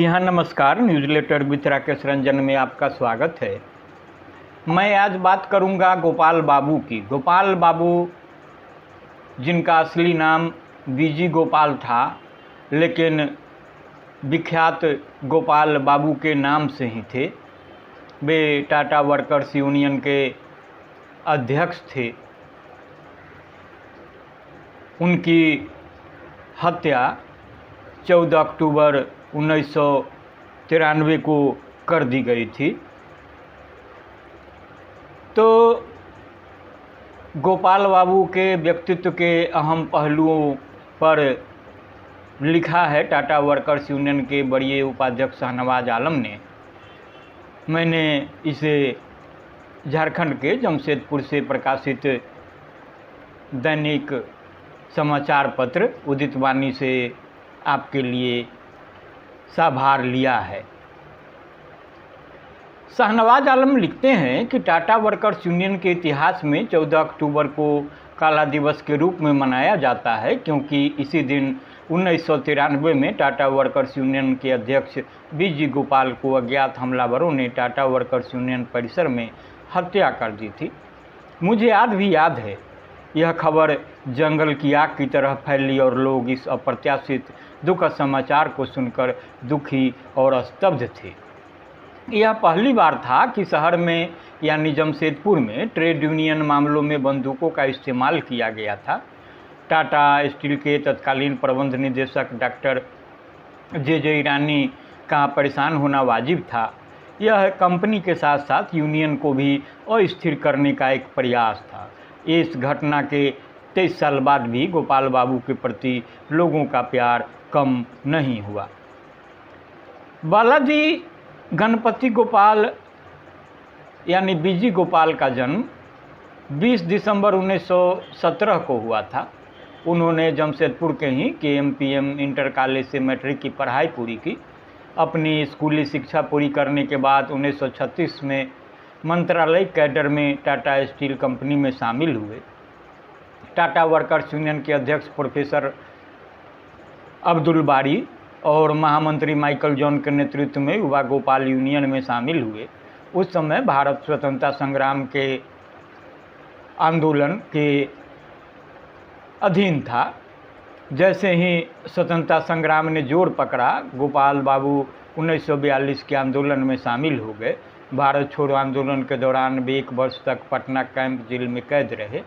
जी हाँ, नमस्कार। Newsletter with Rakesh Ranjan में आपका स्वागत है। मैं आज बात करूंगा गोपाल बाबू की। गोपाल बाबू, जिनका असली नाम बीजी गोपाल था, लेकिन विख्यात गोपाल बाबू के नाम से ही थे। वे टाटा वर्कर्स यूनियन के अध्यक्ष थे। उनकी हत्या 14 अक्टूबर 1993 को कर दी गई थी। तो गोपाल बाबू के व्यक्तित्व के अहम पहलुओं पर लिखा है टाटा वर्कर्स यूनियन के बड़े उपाध्यक्ष शाहनवाज आलम ने। मैंने इसे झारखंड के जमशेदपुर से प्रकाशित दैनिक समाचार पत्र उदित वाणी से आपके लिए साभार लिया है। शाहनवाज आलम लिखते हैं कि टाटा वर्कर्स यूनियन के इतिहास में 14 अक्टूबर को काला दिवस के रूप में मनाया जाता है, क्योंकि इसी दिन 1993 में टाटा वर्कर्स यूनियन के अध्यक्ष बीजी गोपाल को अज्ञात हमलावरों ने टाटा वर्कर्स यूनियन परिसर में हत्या कर दी थी। मुझे आज भी याद है, यह खबर जंगल की आग की तरह फैली और लोग इस अप्रत्याशित दुखद समाचार को सुनकर दुखी और स्तब्ध थे। यह पहली बार था कि शहर में यानी जमशेदपुर में ट्रेड यूनियन मामलों में बंदूकों का इस्तेमाल किया गया था। टाटा स्टील के तत्कालीन प्रबंध निदेशक डॉक्टर जे ईरानी का परेशान होना वाजिब था। यह कंपनी के साथ साथ यूनियन को भी अस्थिर करने का एक प्रयास था। इस घटना के 23 साल बाद भी गोपाल बाबू के प्रति लोगों का प्यार कम नहीं हुआ। बालाजी गणपति गोपाल यानी बीजी गोपाल का जन्म 20 दिसंबर 1917 को हुआ था। उन्होंने जमशेदपुर के ही KMPM इंटर कॉलेज से मैट्रिक की पढ़ाई पूरी की। अपनी स्कूली शिक्षा पूरी करने के बाद 1936 में मंत्रालय कैडर में टाटा स्टील कंपनी में शामिल हुए। टाटा वर्कर्स यूनियन के अध्यक्ष प्रोफेसर अब्दुल बारी और महामंत्री माइकल जॉन के नेतृत्व में युवा गोपाल यूनियन में शामिल हुए। उस समय भारत स्वतंत्रता संग्राम के आंदोलन के अधीन था। जैसे ही स्वतंत्रता संग्राम ने जोर पकड़ा, गोपाल बाबू 1942 के आंदोलन में शामिल हो गए। भारत छोड़ो आंदोलन के दौरान वे 1 वर्ष तक पटना कैंप जेल में कैद रहे।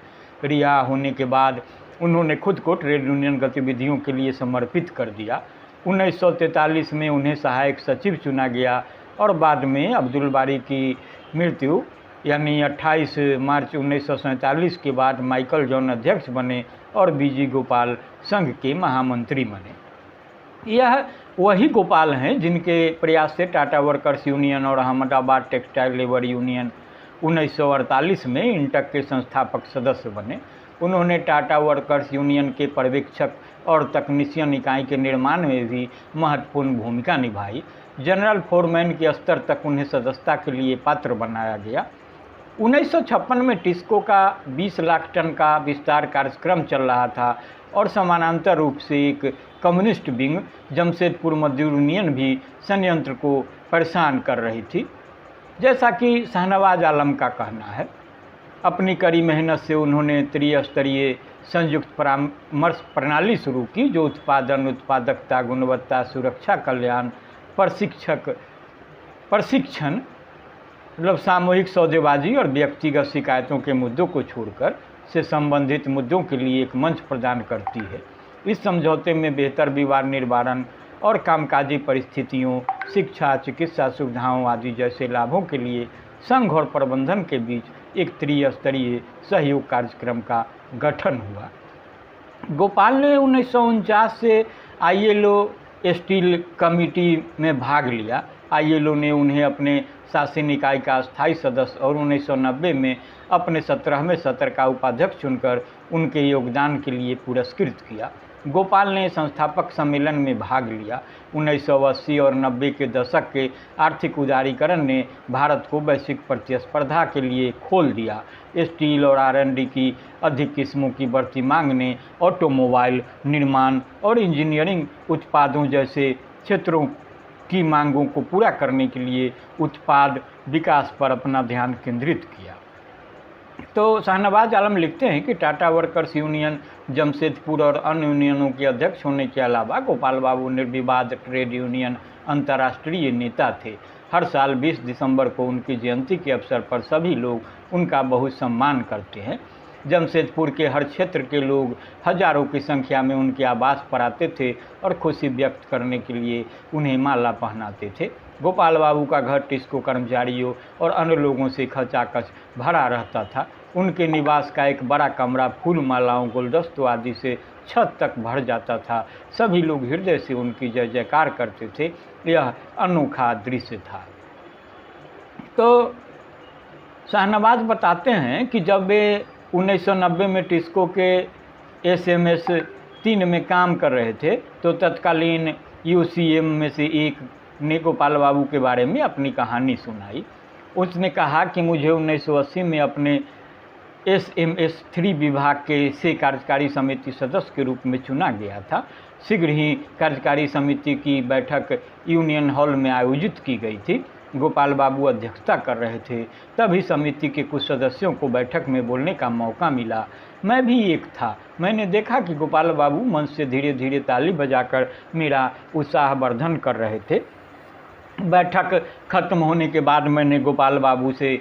रिहा होने के बाद उन्होंने खुद को ट्रेड यूनियन गतिविधियों के लिए समर्पित कर दिया। 1943 में उन्हें सहायक सचिव चुना गया और बाद में अब्दुल बारी की मृत्यु यानी 28 मार्च 1947 के बाद माइकल जॉन अध्यक्ष बने और बीजी गोपाल संघ के महामंत्री बने। यह वही गोपाल हैं जिनके प्रयास से टाटा वर्कर्स यूनियन और अहमदाबाद टेक्सटाइल लेबर यूनियन 1948 में इंटक के संस्थापक सदस्य बने। उन्होंने टाटा वर्कर्स यूनियन के पर्यवेक्षक और तकनीशियन इकाई के निर्माण में भी महत्वपूर्ण भूमिका निभाई। जनरल फोरमैन के स्तर तक उन्हें सदस्यता के लिए पात्र बनाया गया। 1956 में टिस्को का 20 लाख टन का विस्तार कार्यक्रम चल रहा था और समानांतर रूप से एक कम्युनिस्ट विंग जमशेदपुर मजदूर यूनियन भी संयंत्र को परेशान कर रही थी। जैसा कि शाहनवाज आलम का कहना है, अपनी कड़ी मेहनत से उन्होंने त्रिस्तरीय संयुक्त परामर्श प्रणाली शुरू की, जो उत्पादन, उत्पादकता, गुणवत्ता, सुरक्षा, कल्याण, प्रशिक्षण मतलब सामूहिक सौदेबाजी और व्यक्तिगत शिकायतों के मुद्दों को छोड़कर से संबंधित मुद्दों के लिए एक मंच प्रदान करती है। इस समझौते में बेहतर विवाद निवारण और कामकाजी परिस्थितियों, शिक्षा, चिकित्सा सुविधाओं आदि जैसे लाभों के लिए संघ और प्रबंधन के बीच एक त्रिस्तरीय सहयोग कार्यक्रम का गठन हुआ। गोपाल ने 1949 से ILO स्टील कमेटी में भाग लिया। ILO ने उन्हें अपने शासन इकाई का स्थायी सदस्य और 1990 में अपने 17वें सत्र का उपाध्यक्ष चुनकर उनके योगदान के लिए पुरस्कृत किया। गोपाल ने संस्थापक सम्मेलन में भाग लिया। 1980 और 90 के दशक के आर्थिक उदारीकरण ने भारत को वैश्विक प्रतिस्पर्धा के लिए खोल दिया। स्टील और R&D की अधिक किस्मों की बढ़ती मांग ने ऑटोमोबाइल, निर्माण और इंजीनियरिंग उत्पादों जैसे क्षेत्रों की मांगों को पूरा करने के लिए उत्पाद विकास पर अपना ध्यान केंद्रित किया। तो शाहनवाज आलम लिखते हैं कि टाटा वर्कर्स यूनियन जमशेदपुर और अन्य यूनियनों के अध्यक्ष होने के अलावा गोपाल बाबू निर्विवाद ट्रेड यूनियन अंतर्राष्ट्रीय नेता थे। हर साल 20 दिसंबर को उनकी जयंती के अवसर पर सभी लोग उनका बहुत सम्मान करते हैं। जमशेदपुर के हर क्षेत्र के लोग हजारों की संख्या में उनके आवास पर आते थे और खुशी व्यक्त करने के लिए उन्हें माला पहनाते थे। गोपाल बाबू का घर टिस्को कर्मचारियों और अन्य लोगों से खचाखच भरा रहता था। उनके निवास का एक बड़ा कमरा फूल मालाओं, गुलदस्तों आदि से छत तक भर जाता था। सभी लोग हृदय से उनकी जय जयकार करते थे। यह अनोखा दृश्य था। तो शाहनवाज बताते हैं कि जब वे 1990 में टिस्को के SMS 3 में काम कर रहे थे तो तत्कालीन UCM में से एक ने गोपाल बाबू के बारे में अपनी कहानी सुनाई। उसने कहा कि मुझे 1980 में अपने SMS 3 विभाग से कार्यकारी समिति सदस्य के रूप में चुना गया था। शीघ्र ही कार्यकारी समिति की बैठक यूनियन हॉल में आयोजित की गई थी। गोपाल बाबू अध्यक्षता कर रहे थे। तभी समिति के कुछ सदस्यों को बैठक में बोलने का मौका मिला। मैं भी एक था। मैंने देखा कि गोपाल बाबू मंच से धीरे धीरे ताली बजाकर मेरा उत्साहवर्धन कर रहे थे। बैठक खत्म होने के बाद मैंने गोपाल बाबू से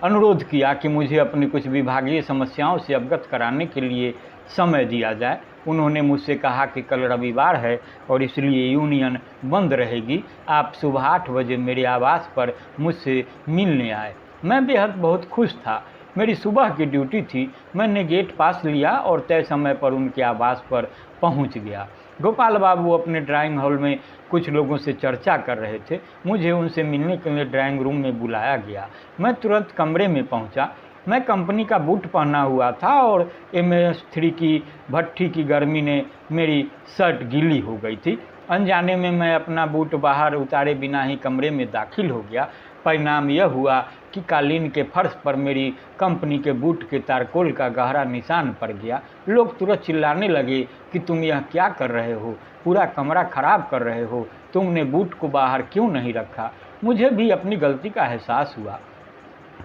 अनुरोध किया कि मुझे अपनी कुछ विभागीय समस्याओं से अवगत कराने के लिए समय दिया जाए। उन्होंने मुझसे कहा कि कल रविवार है और इसलिए यूनियन बंद रहेगी। आप सुबह 8 बजे मेरे आवास पर मुझसे मिलने आए। मैं बेहद बहुत खुश था। मेरी सुबह की ड्यूटी थी। मैंने गेट पास लिया और तय समय पर उनके आवास पर पहुंच गया। गोपाल बाबू अपने ड्राइंग हॉल में कुछ लोगों से चर्चा कर रहे थे। मुझे उनसे मिलने के लिए ड्राइंग रूम में बुलाया गया। मैं तुरंत कमरे में पहुंचा। मैं कंपनी का बूट पहना हुआ था और MS 3 की भट्ठी की गर्मी ने मेरी शर्ट गीली हो गई थी। अनजाने में मैं अपना बूट बाहर उतारे बिना ही कमरे में दाखिल हो गया। परिणाम यह हुआ कि कालीन के फर्श पर मेरी कंपनी के बूट के तारकोल का गहरा निशान पड़ गया। लोग तुरंत चिल्लाने लगे कि तुम यह क्या कर रहे हो, पूरा कमरा खराब कर रहे हो, तुमने बूट को बाहर क्यों नहीं रखा। मुझे भी अपनी गलती का एहसास हुआ।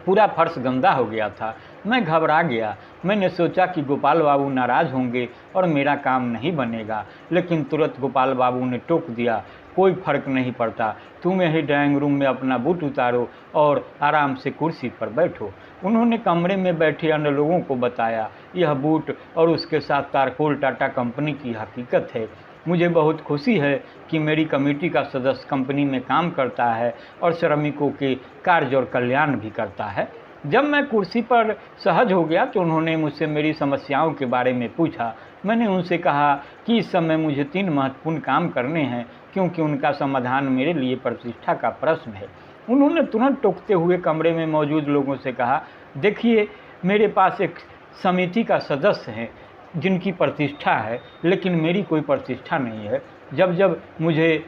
पूरा फर्श गंदा हो गया था। मैं घबरा गया। मैंने सोचा कि गोपाल बाबू नाराज़ होंगे और मेरा काम नहीं बनेगा, लेकिन तुरंत गोपाल बाबू ने टोक दिया, कोई फर्क नहीं पड़ता, तुम यही ड्राइंग रूम में अपना बूट उतारो और आराम से कुर्सी पर बैठो। उन्होंने कमरे में बैठे अन्य लोगों को बताया, यह बूट और उसके साथ तारकोल टाटा कंपनी की हकीकत है। मुझे बहुत खुशी है कि मेरी कमेटी का सदस्य कंपनी में काम करता है और श्रमिकों के कार्य और कल्याण भी करता है। जब मैं कुर्सी पर सहज हो गया तो उन्होंने मुझसे मेरी समस्याओं के बारे में पूछा। मैंने उनसे कहा कि इस समय मुझे 3 महत्वपूर्ण काम करने हैं, क्योंकि उनका समाधान मेरे लिए प्रतिष्ठा का प्रश्न है। उन्होंने तुरंत टोकते हुए कमरे में मौजूद लोगों से कहा, देखिए, मेरे पास एक समिति का सदस्य है जिनकी प्रतिष्ठा है, लेकिन मेरी कोई प्रतिष्ठा नहीं है। जब जब मुझे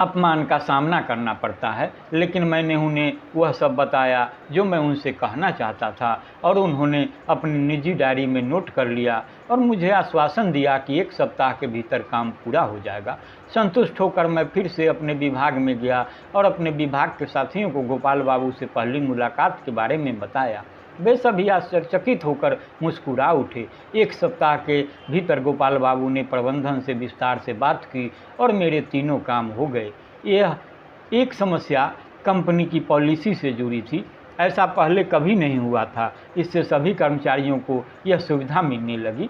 अपमान का सामना करना पड़ता है, लेकिन मैंने उन्हें वह सब बताया जो मैं उनसे कहना चाहता था और उन्होंने अपनी निजी डायरी में नोट कर लिया और मुझे आश्वासन दिया कि 1 सप्ताह के भीतर काम पूरा हो जाएगा। संतुष्ट होकर मैं फिर से अपने विभाग में गया और अपने विभाग के साथियों को गोपाल बाबू से पहली मुलाकात के बारे में बताया। वे सभी आश्चर्यचकित होकर मुस्कुरा उठे। 1 सप्ताह के भीतर गोपाल बाबू ने प्रबंधन से विस्तार से बात की और मेरे तीनों काम हो गए। यह एक समस्या कंपनी की पॉलिसी से जुड़ी थी। ऐसा पहले कभी नहीं हुआ था। इससे सभी कर्मचारियों को यह सुविधा मिलने लगी।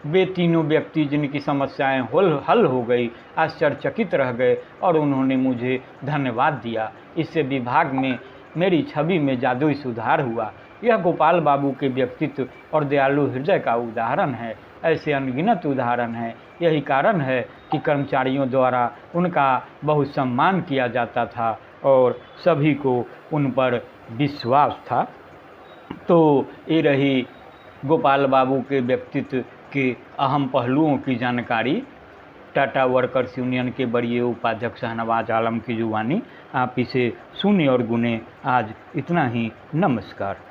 वे तीनों व्यक्ति जिनकी समस्याएं हल हो गई आश्चर्यचकित रह गए और उन्होंने मुझे धन्यवाद दिया। इससे विभाग में मेरी छवि में जादुई सुधार हुआ। यह गोपाल बाबू के व्यक्तित्व और दयालु हृदय का उदाहरण है। ऐसे अनगिनत उदाहरण हैं। यही कारण है कि कर्मचारियों द्वारा उनका बहुत सम्मान किया जाता था और सभी को उन पर विश्वास था। तो ये रही गोपाल बाबू के व्यक्तित्व के अहम पहलुओं की जानकारी। टाटा वर्कर्स यूनियन के बड़े उपाध्यक्ष शाहनवाज आलम की जुबानी। आप इसे सुने और गुने। आज इतना ही। नमस्कार।